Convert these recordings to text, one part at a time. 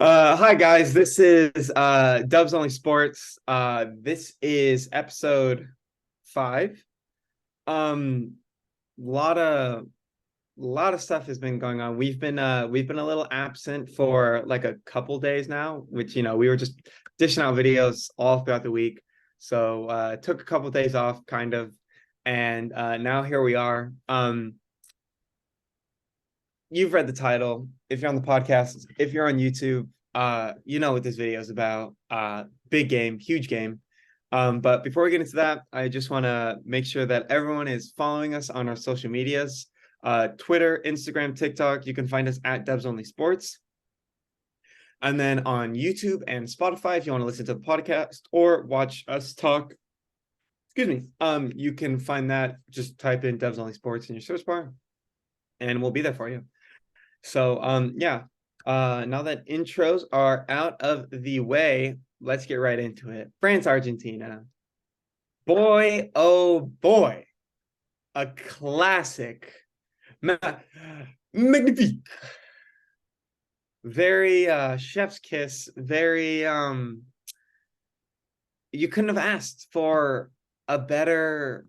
Hi guys, this is Dubs Only Sports. This is episode 5. Um lot of lot of stuff has been going on. We've been a little absent for like a couple days now, which we were just dishing out videos all throughout the week. So took a couple days off kind of, and now here we are. You've read the title. If you're on the podcast, if you're on YouTube, you know what this video is about. Big game, huge game. But before we get into that, I just want to make sure that everyone is following us on our social medias. Twitter, Instagram, TikTok. You can find us at Dubs Only Sports. And then on YouTube and Spotify, if you want to listen to the podcast or watch us talk, excuse me, you can find that. Just type in Dubs Only Sports in your search bar, and we'll be there for you. So yeah. Now that intros are out of the way, let's get right into it. France, Argentina. Boy, oh boy. A classic. Magnifique. Very chef's kiss. Very you couldn't have asked for a better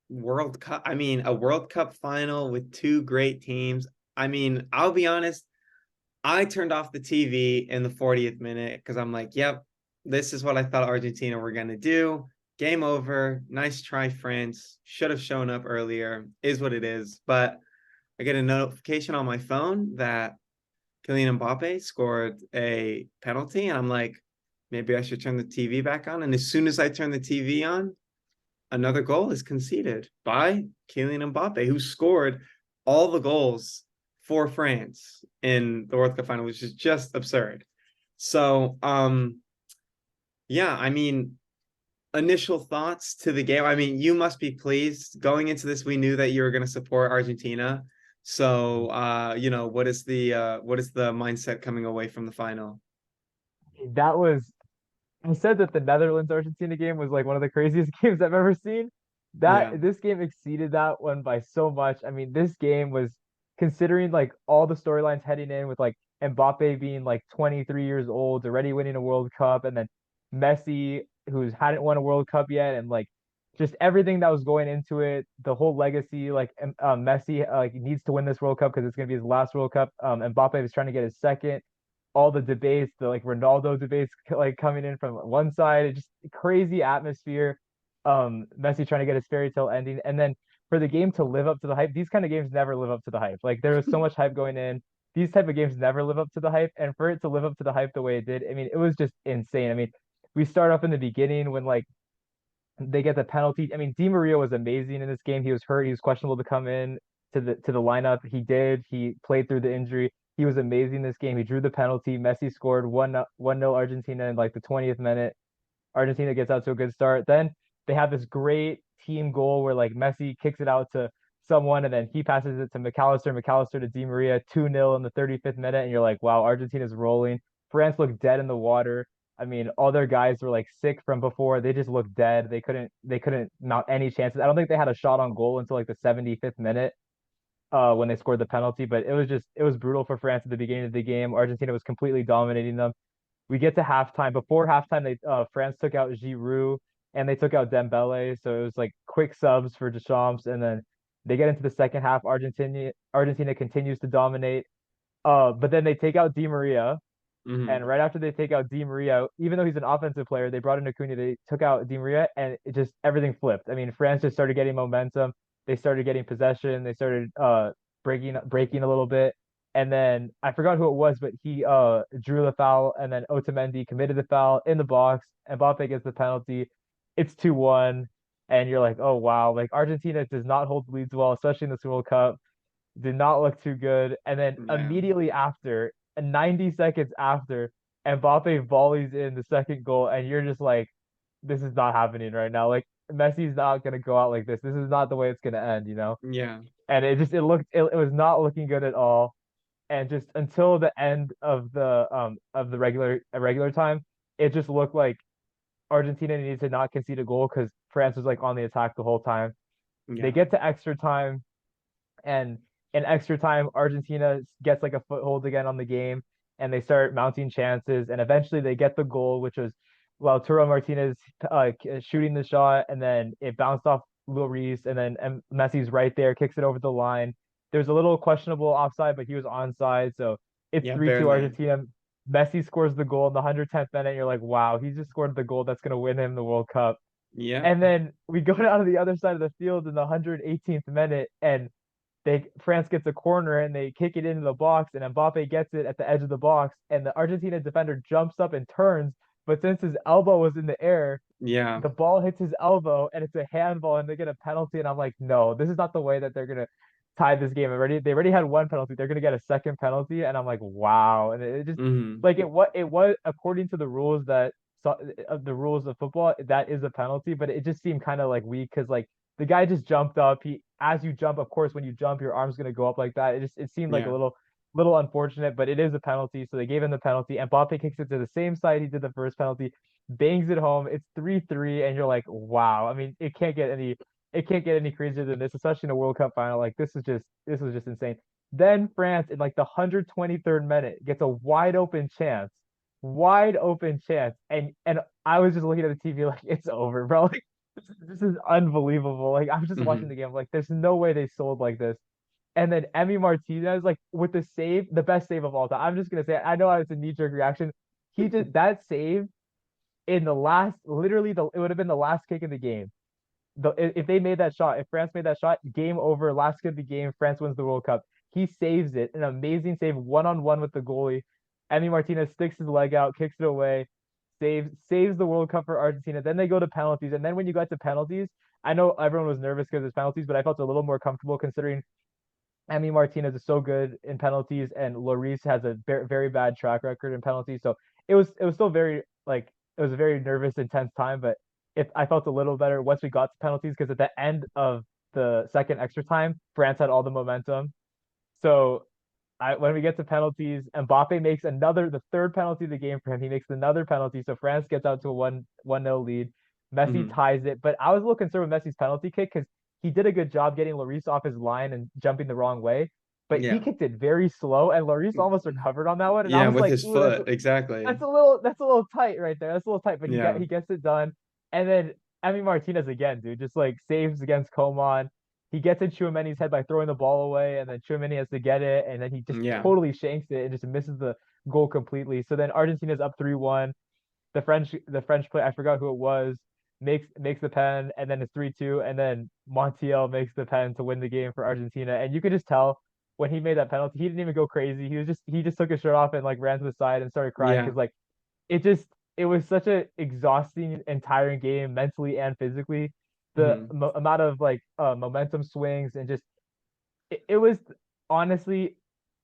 World Cup. I mean, a World Cup final with two great teams. I mean, I'll be honest, I turned off the TV in the 40th minute because I'm like, yep, this is what I thought Argentina were going to do. Game over. Nice try, France. Should have shown up earlier. Is what it is. But I get a notification on my phone that Kylian Mbappe scored a penalty. And I'm like, maybe I should turn the TV back on. And as soon as I turn the TV on, another goal is conceded by Kylian Mbappe, who scored all the goals for France in the World Cup final, which is just absurd. So, yeah, I mean, initial thoughts to the game. I mean, you must be pleased. Going into this, we knew that you were going to support Argentina. So, what is the mindset coming away from the final? That was I said that the Netherlands Argentina game was like one of the craziest games I've ever seen. Yeah. This game exceeded that one by so much. I mean, this game was considering like all the storylines heading in with like Mbappe being like 23 years old, already winning a World Cup, and then Messi, who's hadn't won a World Cup yet, and like just everything that was going into it, the whole legacy, like Messi like needs to win this World Cup because it's gonna be his last World Cup. Mbappe was trying to get his second, all the debates, the like Ronaldo debates like coming in from one side, just crazy atmosphere. Messi trying to get his fairy tale ending, and then for the game to live up to the hype, these kind of games never live up to the hype. Like there was so much hype going in. These type of games never live up to the hype, and for it to live up to the hype the way it did, I mean, it was just insane. I mean, we start off in the beginning when like they get the penalty. I mean, Di Maria was amazing in this game. He was hurt. He was questionable to come in to the lineup. He did. He played through the injury. He was amazing this game. He drew the penalty. Messi scored 1-0 Argentina in like the 20th minute. Argentina gets out to a good start. Then they have this great team goal where like Messi kicks it out to someone and then he passes it to McAllister, McAllister to Di Maria, 2-0 in the 35th minute. And you're like, wow, Argentina's rolling. France looked dead in the water. I mean, all their guys were like sick from before. They just looked dead. They couldn't mount any chances. I don't think they had a shot on goal until like the 75th minute when they scored the penalty, but it was brutal for France at the beginning of the game. Argentina was completely dominating them. We get to halftime. Before halftime, they France took out Giroud and they took out Dembele, so it was like quick subs for Deschamps, and then they get into the second half. Argentina continues to dominate. But then they take out Di Maria, Hmm. and right after they take out Di Maria, even though he's an offensive player, they brought in Acuna. They took out Di Maria, and it just everything flipped. I mean, France just started getting momentum. They started getting possession. They started breaking a little bit, and then I forgot who it was, but he drew the foul, and then Otamendi committed the foul in the box. Mbappe gets the penalty. It's 2-1, and you're like, oh wow, like Argentina does not hold leads well, especially in this World Cup. Did not look too good. And then Yeah. immediately after, 90 seconds after, Mbappe volleys in the second goal, and you're just like, this is not happening right now. Like Messi's not gonna go out like this. This is not the way it's gonna end, you know? Yeah. And it was not looking good at all. And just until the end of the regular time, it just looked like Argentina needed to not concede a goal because France was like on the attack the whole time. They Yeah. get to extra time, and in extra time, Argentina gets like a foothold again on the game. and they start mounting chances, and eventually they get the goal, which was Lautaro Martinez shooting the shot, and then it bounced off Lloris, and then Messi's right there, kicks it over the line. There's a little questionable offside, but he was onside, so it's Yeah, 3-2 barely. Argentina. Messi scores the goal in the 110th minute. You're like, wow, he just scored the goal that's going to win him the World Cup. Yeah. And then we go down to the other side of the field in the 118th minute, and France gets a corner and they kick it into the box, and Mbappe gets it at the edge of the box, and the Argentina defender jumps up and turns, but since his elbow was in the air, Yeah. the ball hits his elbow and it's a handball and they get a penalty. And I'm like, no, this is not the way that they're gonna tie this game. They already had one penalty. They're gonna get a second penalty, and I'm like, wow. And it just Hmm. like it was according to the rules that of the rules of football, that is a penalty, but it just seemed kind of like weak because like the guy just jumped up. He as you jump, of course, when you jump, your arm's gonna go up like that. It seemed like a Yeah. little unfortunate, but it is a penalty, so they gave him the penalty. And Mbappe kicks it to the same side he did the first penalty, bangs it home. It's 3-3, and you're like, wow. I mean, it can't get any crazier than this, especially in a World Cup final. Like this was just insane. Then France in like the 123rd minute gets a wide open chance, and I was just looking at the TV like it's over, bro. Like, this is unbelievable. Like I was just watching Hmm. the game, like there's no way they sold like this. And then Emmy Martinez, like with the save, the best save of all time. I'm just gonna say, I know it's a knee-jerk reaction. He did that save in the last, literally it would have been the last kick of the game. If they made that shot, if France made that shot, game over, last kick of the game, France wins the World Cup. He saves it, an amazing save, one-on-one with the goalie. Emmy Martinez sticks his leg out, kicks it away, saves the World Cup for Argentina. Then they go to penalties, and then when you got to penalties, I know everyone was nervous because it's penalties, but I felt a little more comfortable considering Emmy Martinez is so good in penalties, and Lloris has a very bad track record in penalties. So it was still very like it was a very nervous, intense time. But if I felt a little better once we got to penalties, because at the end of the second extra time, France had all the momentum. So when we get to penalties, Mbappe makes the third penalty of the game for him. He makes another penalty, so France gets out to a 1-0 lead. Messi Hmm. ties it, but I was a little concerned with Messi's penalty kick because he did a good job getting Lloris off his line and jumping the wrong way, but he Yeah. kicked it very slow, and Lloris almost recovered on that one, and I Yeah, was with like, his ooh, foot, exactly. that's a little tight right there. That's a little tight, but Yeah. he gets it done, and then Emi Martinez again, dude, just like saves against Coman. He gets in Chouameni's head by throwing the ball away, and then Chouameni has to get it, and then he just Yeah. totally shanks it and just misses the goal completely. So then Argentina's up 3-1. The French player, I forgot who it was, makes the pen, and then it's 3-2, and then Montiel makes the pen to win the game for Argentina. And you could just tell when he made that penalty, he didn't even go crazy. He just took his shirt off and like ran to the side and started crying Yeah. because like it just it was such a exhausting and tiring game mentally and physically. The Hmm. amount of like momentum swings and just it was honestly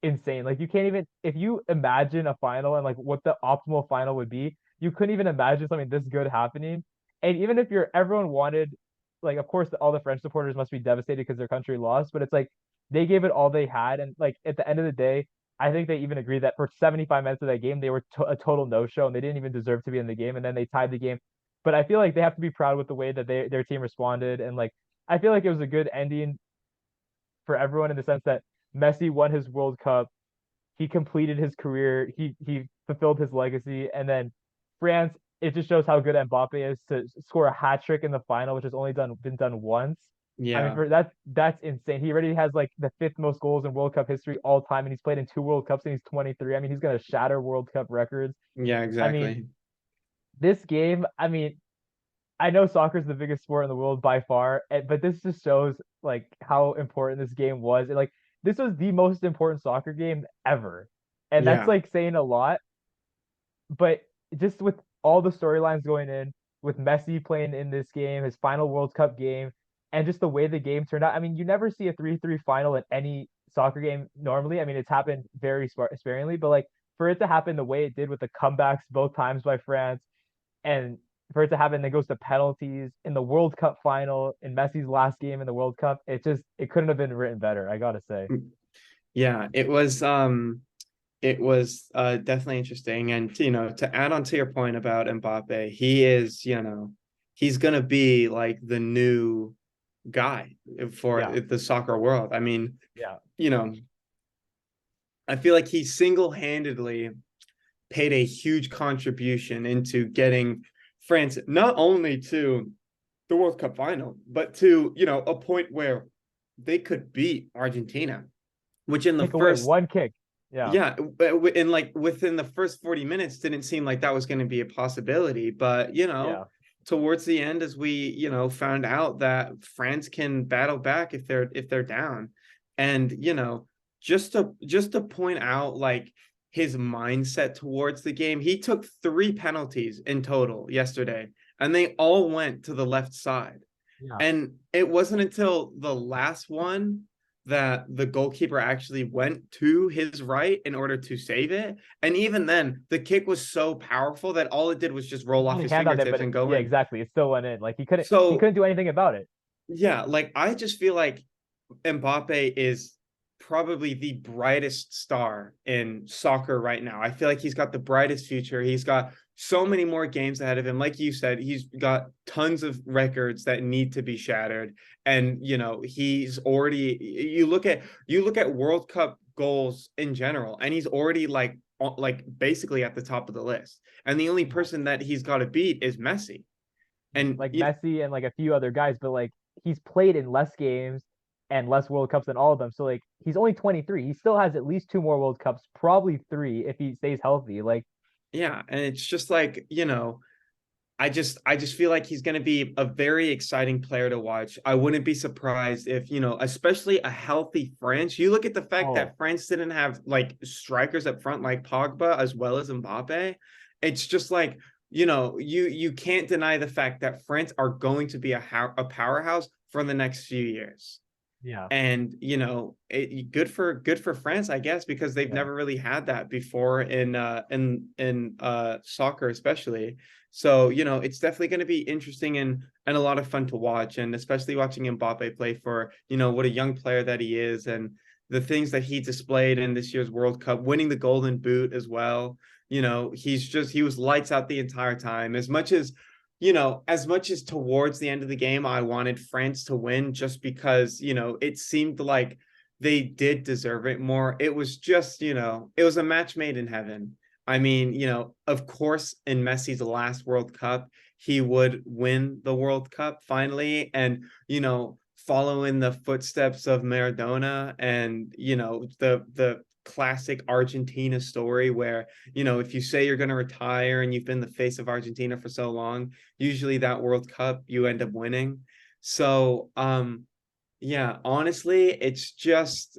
insane. Like you can't even if you imagine a final and like what the optimal final would be, you couldn't even imagine something this good happening. And even if everyone wanted, like of course all the French supporters must be devastated because their country lost, but it's like they gave it all they had, and like at the end of the day, I think they even agreed that for 75 minutes of that game they were a total no show and they didn't even deserve to be in the game, and then they tied the game. But I feel like they have to be proud with the way that their team responded, and like I feel like it was a good ending for everyone in the sense that Messi won his World Cup, he completed his career, he fulfilled his legacy, and then France, it just shows how good Mbappe is to score a hat trick in the final, which has only been done once. I mean, Yeah. for that's insane. He already has like the fifth most goals in World Cup history all time, and he's played in two World Cups and he's 23. I mean, he's gonna shatter World Cup records. Yeah, I mean, exactly. this game, I mean, I know soccer is the biggest sport in the world by far, but this just shows like how important this game was. And, like this was the most important soccer game ever. And that's Yeah. like saying a lot, but just with all the storylines going in, with Messi playing in this game, his final World Cup game, and just the way the game turned out. I mean, you never see a 3-3 final in any soccer game normally. I mean, it's happened very sparingly, but like for it to happen the way it did with the comebacks both times by France, and for it to happen, then goes to penalties in the World Cup final in Messi's last game in the World Cup. It couldn't have been written better, I gotta say. Yeah, it was definitely interesting. And to add on to your point about Mbappe, he is, he's gonna be like the new guy for Yeah, the soccer world. I mean, yeah, you know, I feel like he single-handedly paid a huge contribution into getting France not only to the World Cup final, but to, a point where they could beat Argentina, which in the Take away first, one kick. Yeah. yeah, in like within the first 40 minutes didn't seem like that was going to be a possibility. But, Yeah. towards the end, as we, found out that France can battle back if they're down. And, just to point out like his mindset towards the game, he took 3 penalties in total yesterday, and they all went to the left side. Yeah. And it wasn't until the last one that the goalkeeper actually went to his right in order to save it. And even then, the kick was so powerful that all it did was just He roll put off his his hand on it, fingertips but and go yeah, in. exactly. It still went in. Like he So, couldn't do anything about it. yeah, like I just feel like Mbappe is probably the brightest star in soccer right now. I feel like he's got the brightest future. He's got so many more games ahead of him. Like you said, he's got tons of records that need to be shattered. And he's already you look at World Cup goals in general, and he's already like basically at the top of the list. And the only Yeah. person that he's got to beat is Messi. And Like Messi and like a few other guys, but like he's played in less games and less World Cups than all of them. So like he's only 23. He still has at least two more World Cups, probably three if he stays healthy. Like yeah, and it's just like, I just feel like he's going to be a very exciting player to watch. I wouldn't be surprised if, especially a healthy France. You look at the fact oh that France didn't have like strikers up front like Pogba as well as Mbappe. It's just like, you can't deny the fact that France are going to be a powerhouse for the next few years. yeah, And good for France, I guess, because they've yeah. never really had that before in soccer, especially. So it's definitely going to be interesting and a lot of fun to watch, and especially watching Mbappe play for what a young player that he is, and the things that he displayed in this year's World Cup, winning the Golden Boot as well. He was lights out the entire time. As much as towards the end of the game, I wanted France to win just because, it seemed like they did deserve it more. It was just, it was a match made in heaven. I mean, of course, in Messi's last World Cup, he would win the World Cup finally. And, follow in the footsteps of Maradona and, the classic Argentina story where, if you say you're going to retire and you've been the face of Argentina for so long, usually that World Cup you end up winning. So, yeah, honestly, it's just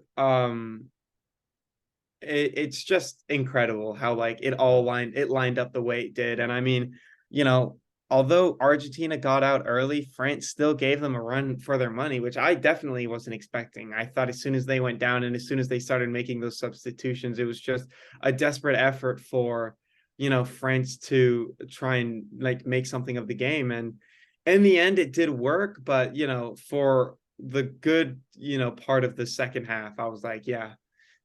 incredible how like it lined up the way it did. And I mean, you know, although Argentina got out early, France still gave them a run for their money, which I definitely wasn't expecting. I thought as soon as they went down and as soon as they started making those substitutions, it was just a desperate effort for, France to try and like make something of the game. And in the end, it did work. But, for the good, part of the second half, I was like, yeah,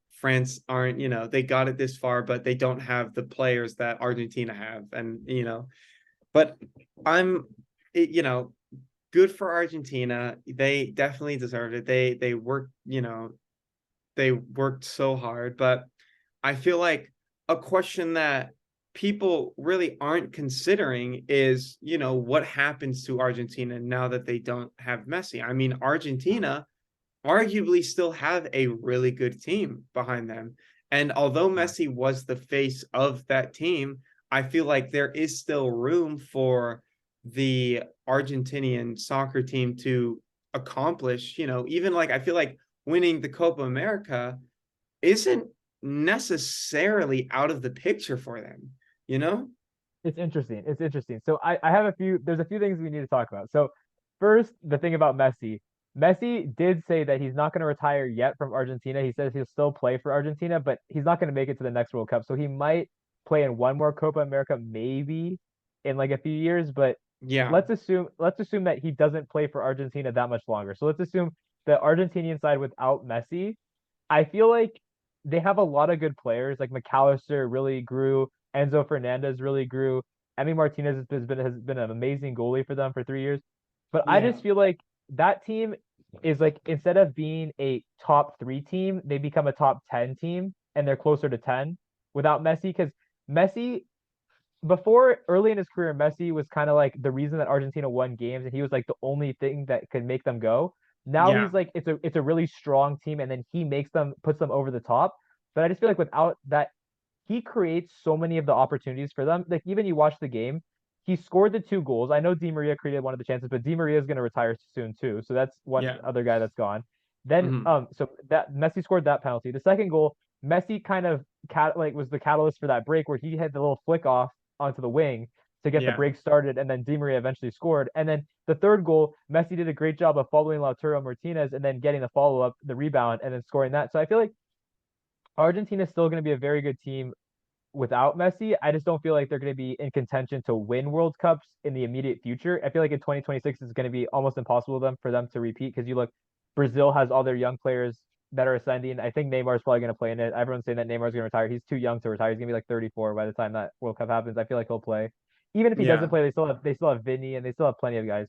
France aren't, they got it this far, but they don't have the players that Argentina have. And, but I'm, you know, good for Argentina. They definitely deserved it. They worked, they worked so hard. But I feel like a question that people really aren't considering is, what happens to Argentina now that they don't have Messi? I mean, Argentina arguably still have a really good team behind them. And although Yeah. Messi was the face of that team, I feel like there is still room for the Argentinian soccer team to accomplish, even like I feel like winning the Copa America isn't necessarily out of the picture for them, you know? It's interesting. It's interesting. So I have there's a few things we need to talk about. So first, the thing about Messi. Messi did say that he's not going to retire yet from Argentina. He says he'll still play for Argentina, but he's not going to make it to the next World Cup. So he might play in one more Copa America, maybe in like a few years. But Yeah. let's assume that he doesn't play for Argentina that much longer. So let's assume the Argentinian side without Messi, I feel like they have a lot of good players. Like McAllister really grew. Enzo Fernandez really grew. Emi Martinez has been an amazing goalie for them for 3 years. But I Yeah. just feel like that team is like instead of being a top three team, they become a top 10 team and they're closer to 10 without Messi because Messi, before early in his career, Messi was kind of like the reason that Argentina won games, and he was like the only thing that could make them go. Now Yeah. he's like it's a really strong team, and then he makes them puts them over the top. But I just feel like without that, he creates so many of the opportunities for them. Like even you watch the game, he scored the two goals. I know Di Maria created one of the chances, but Di Maria is going to retire soon too, so that's one Yeah. other guy that's gone. Then Hmm. so that Messi scored that penalty. The second goal, Messi kind of was the catalyst for that break where he had the little flick off onto the wing to get the Yeah. break started, and then Di Maria eventually scored. And then the third goal, Messi did a great job of following Lautaro Martinez and then getting the follow up, the rebound, and then scoring that. So I feel like Argentina is still going to be a very good team without Messi. I just don't feel like they're going to be in contention to win World Cups in the immediate future. I feel like in 2026 it's going to be almost impossible for them to repeat because you look, Brazil has all their young players that are ascending. I think Neymar is probably going to play in it. Everyone's saying that Neymar's going to retire. He's too young to retire. He's going to be like 34 by the time that World Cup happens. I feel like he'll play. Even if he doesn't Yeah. play, they still have Vinny and they still have plenty of guys.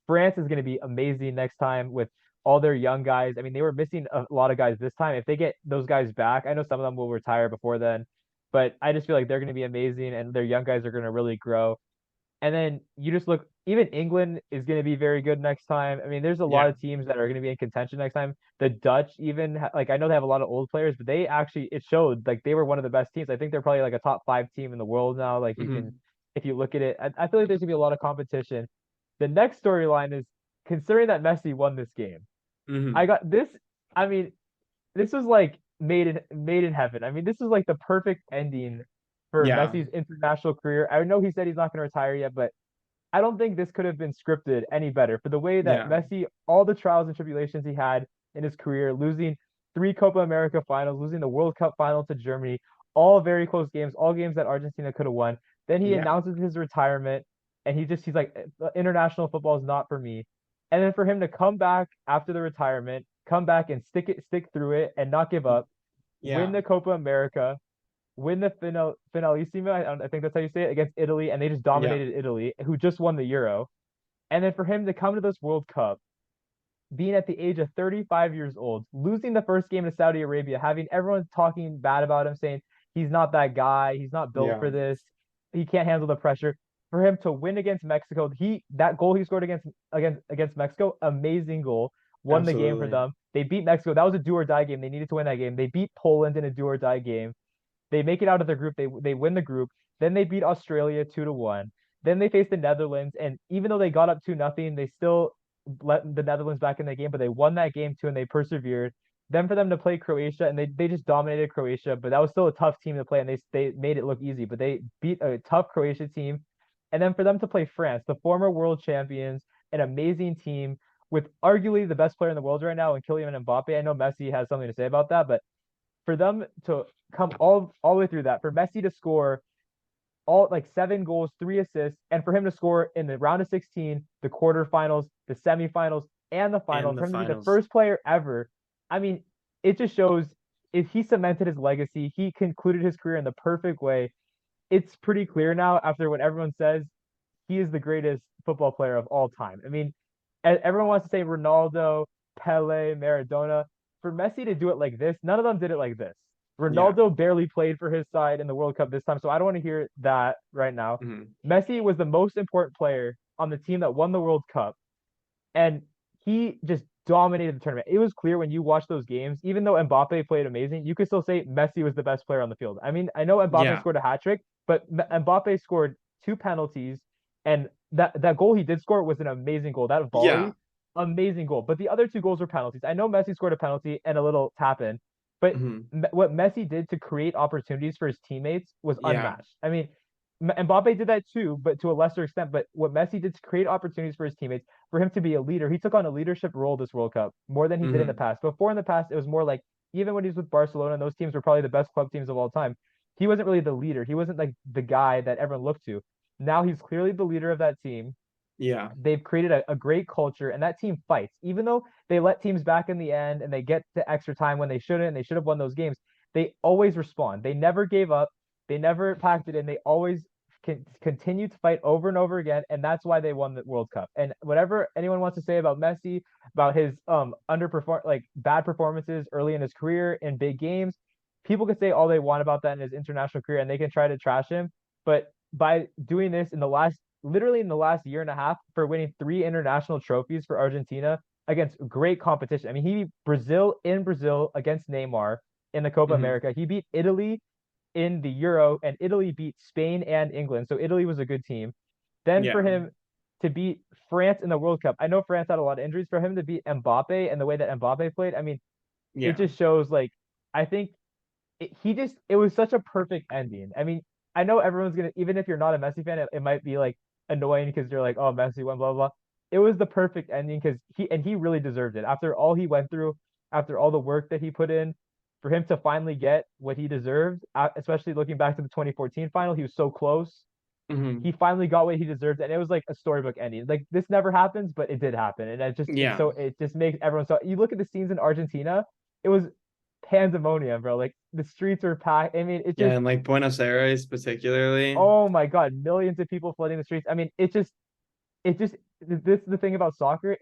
France is going to be amazing next time with all their young guys. I mean, they were missing a lot of guys this time. If they get those guys back, I know some of them will retire before then, but I just feel like they're going to be amazing and their young guys are going to really grow. And then you just look, even England is going to be very good next time. I mean, there's a lot Yeah. of teams that are going to be in contention next time. The Dutch, even like I know they have a lot of old players, but they actually it showed like they were one of the best teams. I think they're probably like a top five team in the world now. Like you can, Hmm. if you look at it, I feel like there's gonna be a lot of competition. The next storyline is considering that Messi won this game. I Hmm. got this. I mean, this was like made in heaven. I mean, this is like the perfect ending for Yeah. Messi's international career. I know he said he's not going to retire yet, but I don't think this could have been scripted any better for the way that Yeah. Messi, all the trials and tribulations he had in his career, losing three Copa America finals, losing the World Cup final to Germany, all very close games, all games that Argentina could have won. Then he Yeah. announces his retirement, and he's like, international football is not for me. And then for him to come back after the retirement, come back and stick through it, and not give up, win Yeah. the Copa America, win the finalissima. I think that's how you say it against Italy, and they just Yeah. dominated Italy, who just won the Euro. And then for him to come to this World Cup, being at the age of 35 years old, losing the first game to Saudi Arabia, having everyone talking bad about him, saying he's not that guy, he's not built Yeah. for this, he can't handle the pressure. For him to win against Mexico, that goal he scored against Mexico, amazing goal, won the game for Absolutely. them. They beat Mexico. That was a do or die game. They needed to win that game. They beat Poland in a do or die game. They make it out of the group. They win the group. Then they beat Australia 2-1. Then they face the Netherlands, and even though they got up 2-0, they still let the Netherlands back in the game. But they won that game too, and they persevered. Then for them to play Croatia, and they just dominated Croatia, but that was still a tough team to play, and they made it look easy. But they beat a tough Croatia team, and then for them to play France, the former world champions, an amazing team with arguably the best player in the world right now, and Kylian Mbappe. I know Messi has something to say about that, but for them to come all the way through that, for Messi to score all like 7 goals, 3 assists, and for him to score in the round of 16, the quarterfinals, the semifinals, and the final, And the for him to be the finals. first player ever. I mean, it just shows if he cemented his legacy, he concluded his career in the perfect way. It's pretty clear now after what everyone says, he is the greatest football player of all time. I mean, everyone wants to say Ronaldo, Pele, Maradona. For Messi to do it like this, none of them did it like this. Yeah. Ronaldo barely played for his side in the World Cup this time, so I don't want to hear that right now. Hmm. Messi was the most important player on the team that won the World Cup, and he just dominated the tournament. It was clear when you watch those games, even though Mbappe played amazing, you could still say Messi was the best player on the field. I mean, I know Mbappe Yeah. scored a hat trick, but Mbappe scored two penalties, and that goal he did score was an amazing goal. That Yeah. volley, amazing goal. But the other two goals were penalties. I know Messi scored a penalty and a little tap in, but Hmm. what Messi did to create opportunities for his teammates was Yeah. unmatched. I mean, Mbappe did that too, but to a lesser extent. But what Messi did to create opportunities for his teammates, for him to be a leader, he took on a leadership role this World Cup more than he did in the Hmm. past. Before in the past, it was more like even when he was with Barcelona, and those teams were probably the best club teams of all time. He wasn't really the leader. He wasn't like the guy that everyone looked to. Now he's clearly the leader of that team. Yeah. They've created a great culture, and that team fights. Even though they let teams back in the end and they get to extra time when they shouldn't, and they should have won those games, they always respond. They never gave up. They never packed it in. They always continue to fight over and over again, and that's why they won the World Cup. And whatever anyone wants to say about Messi, about his underperform like bad performances early in his career in big games, people could say all they want about that in his international career, and they can try to trash him. But by doing this in the last, literally in the last year and a half, for winning three international trophies for Argentina against great competition. I mean, he beat Brazil in Brazil against Neymar in the Copa Hmm. America. He beat Italy in the Euro, and Italy beat Spain and England. So Italy was a good team. Then for Yeah. him to beat France in the World Cup, I know France had a lot of injuries. For him to beat Mbappe and the way that Mbappe played, I mean, it Yeah. just shows like I think it was such a perfect ending. I mean, I know everyone's gonna, even if you're not a Messi fan, it might be like annoying because you're like, oh, Messi won, blah blah blah. It was the perfect ending because he really deserved it after all he went through, after all the work that he put in, for him to finally get what he deserved. Especially looking back to the 2014 final, he was so close. He Hmm. finally got what he deserved, and it was like a storybook ending. Like this never happens, but it did happen, and Yeah. it just makes everyone so. You look at the scenes in Argentina, it was pandemonium, bro. Like the streets were packed. I mean, it Yeah. just, And like Buenos Aires particularly. oh my God, millions of people flooding the streets. I mean, it just, this is the thing about soccer.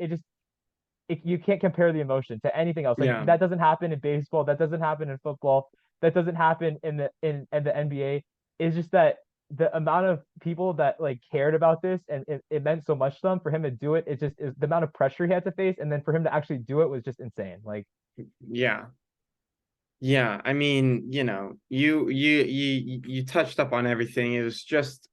You can't compare the emotion to anything else. Like Yeah. that doesn't happen in baseball. That doesn't happen in football. That doesn't happen in the NBA. It's just that the amount of people that like cared about this and it meant so much to them for him to do it. It just is the amount of pressure he had to face, and then for him to actually do it was just insane. Like Yeah. Yeah, I mean, you touched up on everything. It was just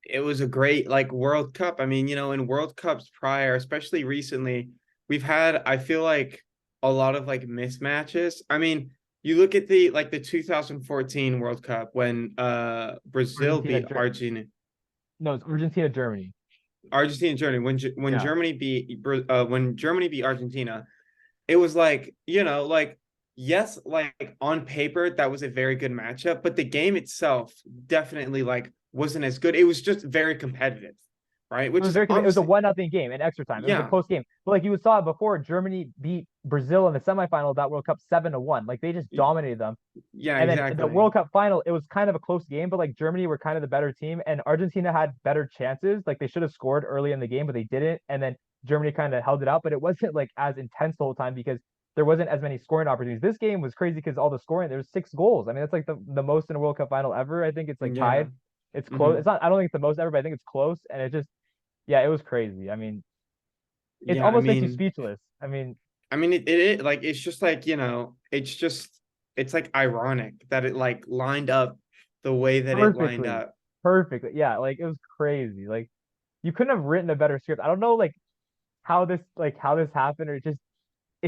it was a great like World Cup. I mean, in World Cups prior, especially recently, we've had, I feel like, a lot of like mismatches. I mean, you look at the 2014 World Cup when Brazil Argentina, beat Argentina. no, it's Argentina, Germany. Argentina Germany when Yeah. Germany beat Argentina, it was like, like, yes, like on paper, that was a very good matchup, but the game itself definitely like wasn't as good. It was just very competitive, right? It Which was is very it was a obviously, one nothing game in extra time. It was a yeah, close game. But like you saw it before, Germany beat Brazil in the semifinal of that World Cup 7-1. Like they just dominated them. yeah, And then the exactly. World Cup final, it was kind of a close game, but like Germany were kind of the better team, and Argentina had better chances. Like they should have scored early in the game, but they didn't. And then Germany kind of held it out, but it wasn't like as intense the whole time because there wasn't as many scoring opportunities. This game was crazy because all the scoring, there was 6 goals. I mean, that's like the most in a World Cup final ever. I think it's like Yeah. tied. It's close. Hmm. It's not, I don't think it's the most ever, but I think it's close. And it just, yeah, it was crazy. I mean, it Yeah, almost makes you speechless. I mean, it like, it's just like, it's like ironic that it like lined up the way that it lined Perfectly, up. perfectly. Yeah, like it was crazy. Like you couldn't have written a better script. I don't know how this happened, or it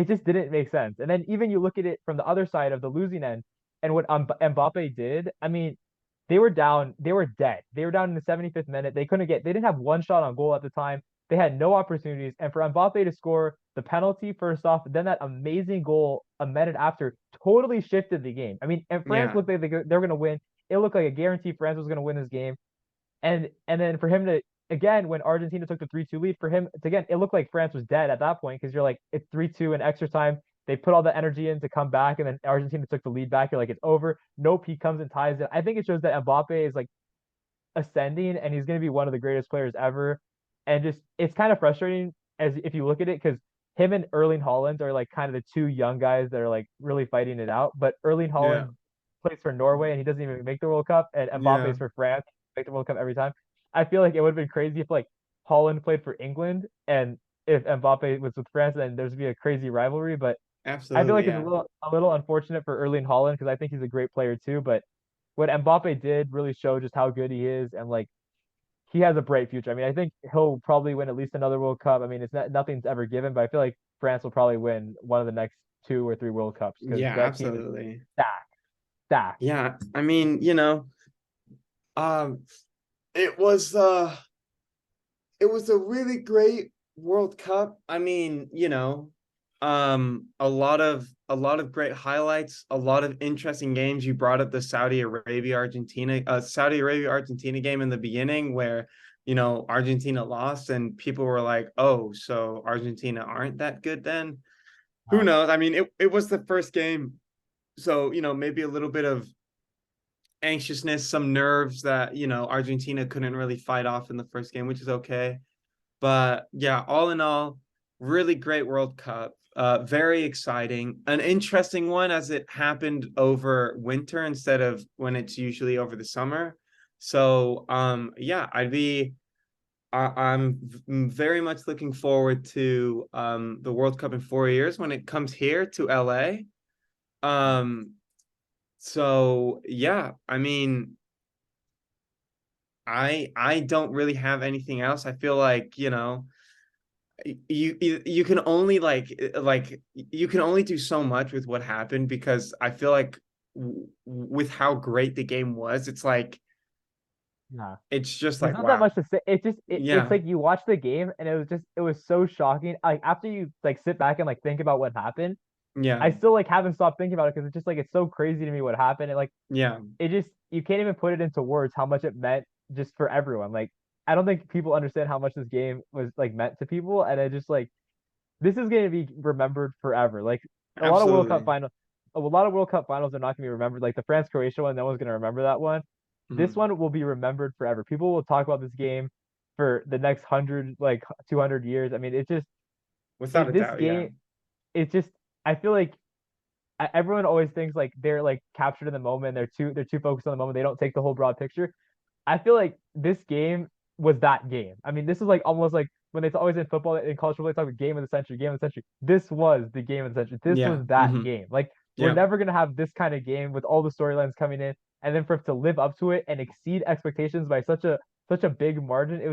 just didn't make sense. And then even you look at it from the other side of the losing end, and what Mbappe did. I mean, they were dead. They were down in the 75th minute. They didn't have one shot on goal at the time. They had no opportunities. And for Mbappe to score the penalty first off, then that amazing goal a minute after totally shifted the game. I mean, and France Yeah. looked like they were going to win. It looked like a guarantee France was going to win this game. And then for him to, again, when Argentina took the 3-2 lead, for him to, again, it looked like France was dead at that point because you're like, it's 3-2 in extra time. They put all the energy in to come back, and then Argentina took the lead back. You're like, it's over. Nope, he comes and ties it. I think it shows that Mbappe is like ascending, and he's going to be one of the greatest players ever. And just, it's kind of frustrating as if you look at it because him and Erling Haaland are like kind of the two young guys that are like really fighting it out. But Erling Yeah. Haaland plays for Norway and he doesn't even make the World Cup, and Yeah. Mbappe's for France, make the World Cup every time. I feel like it would have been crazy if like Haaland played for England and if Mbappe was with France, then there's be a crazy rivalry. But I feel Absolutely. like it's Yeah. a little unfortunate for Erling Haaland because I think he's a great player too. But what Mbappe did really show just how good he is, and like he has a bright future. I mean, I think he'll probably win at least another World Cup. I mean, it's not nothing's ever given, but I feel like France will probably win one of the next 2 or 3 World Cups because Yeah, that team is absolutely. stacked, stacked. Yeah. I mean, um, it was uh it was a really great World Cup. I mean, a lot of great highlights, a lot of interesting games. You brought up the Saudi Arabia Argentina game in the beginning where, Argentina lost and people were like, "Oh, so Argentina aren't that good then?" Who Uh, knows? I mean, it was the first game, so, maybe a little bit of anxiousness, some nerves that, Argentina couldn't really fight off in the first game, which is okay. But yeah, all in all, really great World Cup. very exciting, an interesting one as it happened over winter instead of when it's usually over the summer. So yeah, I'm very much looking forward to the World Cup in 4 years when it comes here to LA. Um, so yeah, I mean, I don't really have anything else. I feel like, you can only you can only do so much with what happened because I feel like with how great the game was, Yeah. it's just There's like not that wow. much to say. It's Yeah. like you watch the game and it was so shocking. Like after you like sit back and like think about what happened, Yeah. I still like haven't stopped thinking about it because it's just like it's so crazy to me what happened. And like Yeah. it just you can't even put it into words how much it meant just for everyone. Like I don't think people understand how much this game was like meant to people, and I just like this is going to be remembered forever. Like a lot of World Cup Absolutely. final, a lot of World Cup finals are not going to be remembered. Like the France Croatia one, no one's going to remember that one. This Mhm. one will be remembered forever. People will talk about this game for the next 100, like 200 years. I mean, it's just Without a this doubt, yeah. game. It's just I feel like everyone always thinks like they're like captured in the moment. They're too focused on the moment. They don't take the whole broad picture. I feel like this game was that game. I mean, this is like almost like when it's always in football in college football, they talk about game of the century, game of the century. This was the game of the century. This Yeah. was that Hmm. game. Like we're Yeah. never gonna have this kind of game with all the storylines coming in, and then for it to live up to it and exceed expectations by such a big margin. It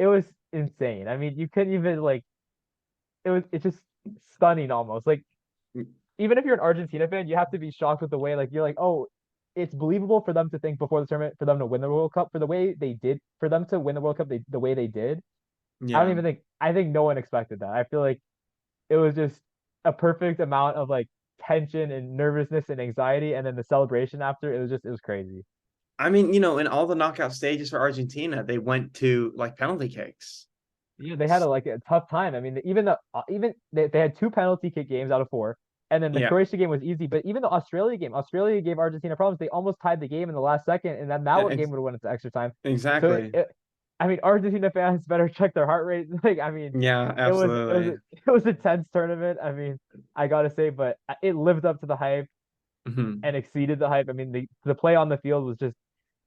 was insane. I mean, you couldn't even like it's just stunning almost. Like even if you're an Argentina fan, you have to be shocked with the way like you're like, oh, it's believable for them to think before the tournament for them to win the World Cup for the way they did for them to win the World Cup the way they did. I don't Yeah. even think I think no one expected that. I feel like it was just a perfect amount of like tension and nervousness and anxiety, and then the celebration after it was crazy. I mean, in all the knockout stages for Argentina, they went to like penalty kicks. Yeah, they had a tough time. I mean, even they had two penalty kick games out of four, and then the Yeah. Croatia game was easy. But even the Australia game, Australia gave Argentina problems. They almost tied the game in the last second, and then e- that game ex- would have went into extra time. So exactly. I mean, Argentina fans better check their heart rate. Like, I mean, Yeah, it was absolutely. it was a tense tournament. I mean, I gotta say, but it lived up to the hype Hmm. and exceeded the hype. I mean, the play on the field was just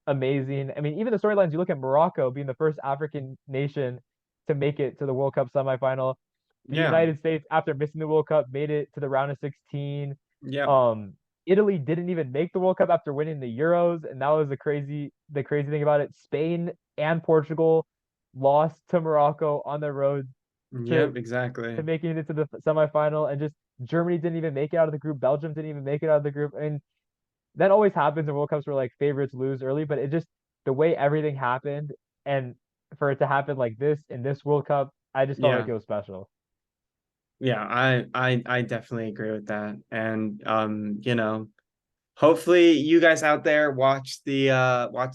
amazing. I mean, even the storylines, you look at Morocco being the first African nation to make it to the World Cup semifinal. The Yeah. United States, after missing the World Cup, made it to the round of 16. Yep. Um, Italy didn't even make the World Cup after winning the Euros, and that was the crazy thing about it. Spain and Portugal lost to Morocco on the road to Yep, exactly. making it to the semifinal, and just Germany didn't even make it out of the group. Belgium didn't even make it out of the group, and that always happens in World Cups where like favorites lose early, but it just the way everything happened and for it to happen like this in this World Cup, I just felt like Yeah. it was special. Yeah, I definitely agree with that. And hopefully you guys out there watch the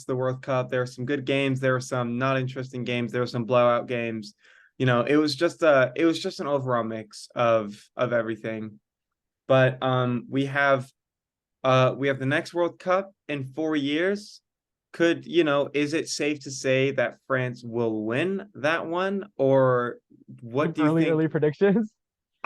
World Cup. There were some good games, there were some not interesting games, there were some blowout games. It was just an overall mix of everything. But we have the next World Cup in 4 years. Is it safe to say that France will win that one? Or what Some do you think? early predictions.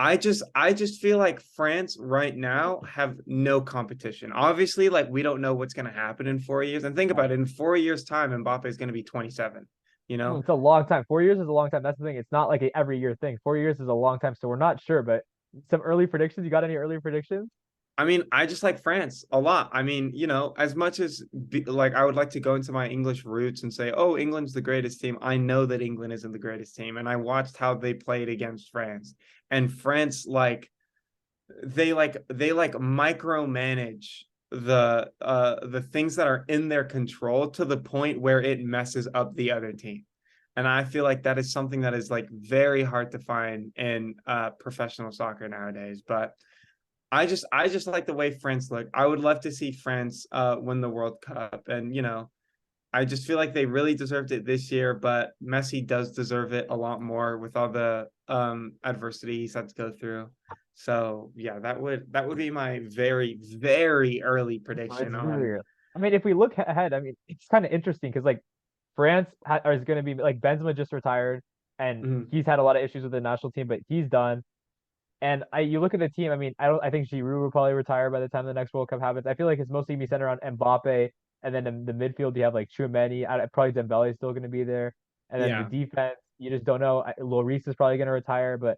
I just feel like France right now have no competition. Obviously, like we don't know what's going to happen in 4 years. And think Yeah. about it, in 4 years' time, Mbappe is going to be 27. You Well, know, it's a long time. 4 years is a long time. That's the thing. It's not like a every year thing. 4 years is a long time, so we're not sure. But some early predictions. You got any early predictions? I mean, I just like France a lot. I mean, as much as like I would like to go into my English roots and say, "Oh, England's the greatest team." I know that England isn't the greatest team, and I watched how they played against France. And France they like micromanage the things that are in their control to the point where it messes up the other team. And I feel like that is something that is like very hard to find in professional soccer nowadays. But I just like the way France look. I would love to see France win the World Cup. And I just feel like they really deserved it this year, but Messi does deserve it a lot more with all the adversity he's had to go through. So yeah, that would be my very, very early So it's prediction very on. early. I mean, if we look ahead, I mean, it's kind of interesting because like is going to be like Benzema just retired and Mhm. he's had a lot of issues with the national team, but he's done. And you look at the team. I mean, I think Giroud will probably retire by the time the next World Cup happens. I feel like it's mostly gonna be centered on Mbappe, and then in the midfield you have like Tchouaméni. Probably Dembele is still gonna be there, and then the Yeah, defense you just don't know. Lloris is probably gonna retire, but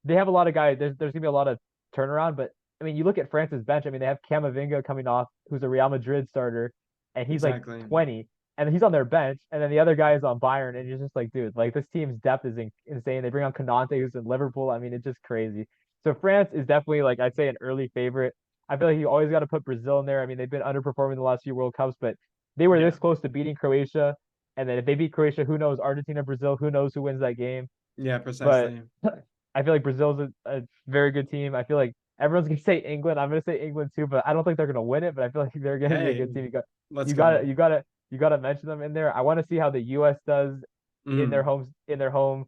they have a lot of guys. There's gonna be a lot of turnaround. But I mean, you look at France's bench. I mean, they have Camavinga coming off, who's a Real Madrid starter, and he's like exactly. 20, and he's on their bench, and then the other guy is on Bayern, and you're just like, dude, like this team's depth is insane. They bring on Konate, who's in Liverpool. I mean, it's just crazy. So France is definitely like I'd say an early favorite. I feel like you always got to put Brazil in there. I mean, they've been underperforming the last few World Cups, but they were Yeah, this close to beating Croatia. And then if they beat Croatia, who knows? Argentina, Brazil, who knows who wins that game? yeah, But precisely. I feel like Brazil's a very good team. I feel like everyone's gonna say England. I'm gonna say England too, but I don't think they're gonna win it. But I feel like they're gonna be a Hey, good team. let's You go. got to you got to you got to mention them in there. I want to see how the U.S. does Mm, in their home.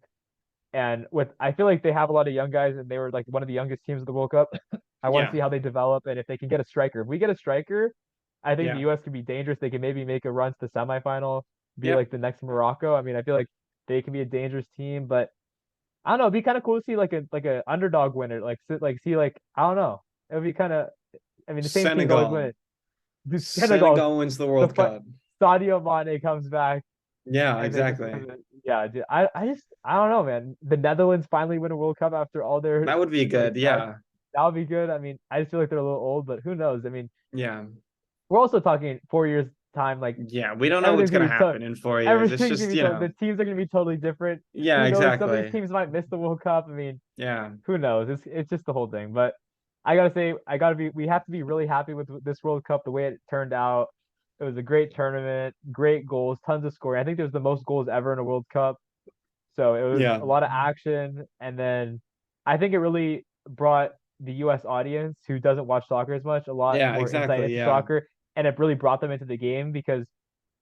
And with I feel like they have a lot of young guys, and they were like one of the youngest teams of the World Cup. I want to yeah, see how they develop, and if they can get a striker. If we get a striker, I think the yeah, U.S. can be dangerous. They can maybe make a run to the semifinal, be yep. like the next Morocco. I mean, I feel like they can be a dangerous team, but I don't know. It'd be kind of cool to see like a underdog winner, like see like I don't know. It would be kind of. I mean, the same teams always win Senegal. it. The Senegal, Senegal wins the the World Cup. Sadio Mane comes back, Yeah, and they just exactly. yeah. Dude, I don't know, man. The Netherlands finally win a World Cup after all their That would be like good. bad. Yeah, That would be good. I mean, I just feel like they're a little old, but who knows? I mean, yeah, we're also talking 4 years time. Like yeah. We don't know what's everything's gonna gonna be tough. happen in 4 years. It's Everything's gonna just, be tough. The teams are gonna be totally different. yeah, Who knows? Some of these exactly. teams might miss the World Cup. I mean, Yeah, who knows? It's just the whole thing. But I gotta say, we have to be really happy with this World Cup, the way it turned out. It was a great tournament, great goals, tons of scoring. I think there's the most goals ever in a World Cup. So it was yeah, a lot of action, and then I think it really brought the U.S. audience who doesn't watch soccer as much a lot yeah, more insight exactly. into Yeah, soccer, and it really brought them into the game because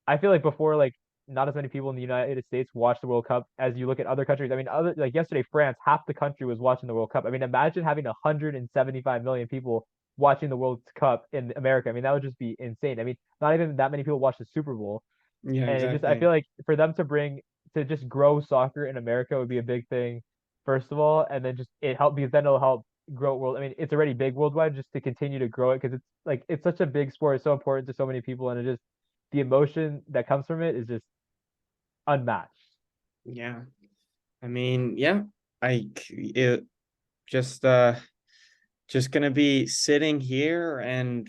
I feel like before, like not as many people in the United States watch the World Cup as you look at other countries. I mean, other like yesterday, France, half the country was watching the World Cup. I mean, imagine having 175 million people watching the World Cup in America. I mean, that would just be insane. I mean, not even that many people watch the Super Bowl, yeah, and it just I exactly. feel like for them to just grow soccer in America would be a big thing, first of all, and then just it help because then it'll help grow world. I mean, it's already big worldwide, just to continue to grow it because it's like it's such a big sport, it's so important to so many people, and it just the emotion that comes from it is just unmatched. Yeah, I mean, yeah, it just just gonna be sitting here and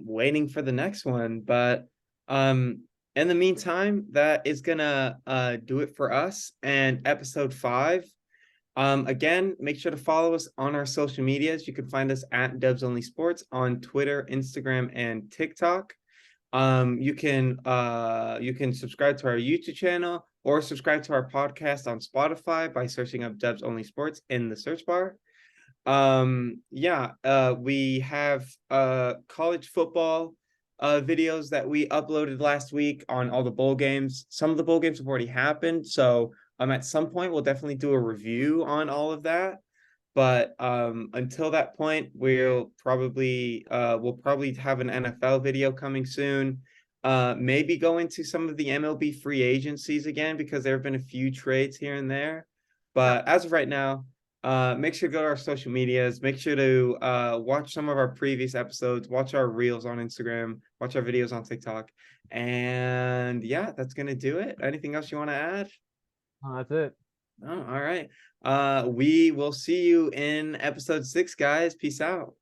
waiting for the next one. But um in the meantime, that is gonna do it for us and episode 5. Again, make sure to follow us on our social medias. You can find us at Dubs Only Sports on Twitter, Instagram, and TikTok. You can subscribe to our YouTube channel or subscribe to our podcast on Spotify by searching up Dubs Only Sports in the search bar. Yeah, we have college football videos that we uploaded last week on all the bowl games. Some of the bowl games have already happened, so at some point we'll definitely do a review on all of that. But until that point, we'll probably have an NFL video coming soon. Maybe go into some of the MLB free agencies again because there have been a few trades here and there. But as of right now, make sure to go to our social medias. Make sure to watch some of our previous episodes, watch our reels on Instagram, watch our videos on TikTok. And yeah, that's gonna do it. Anything else you want to add? That's it. Oh, all right. We will see you in episode 6, guys. Peace out.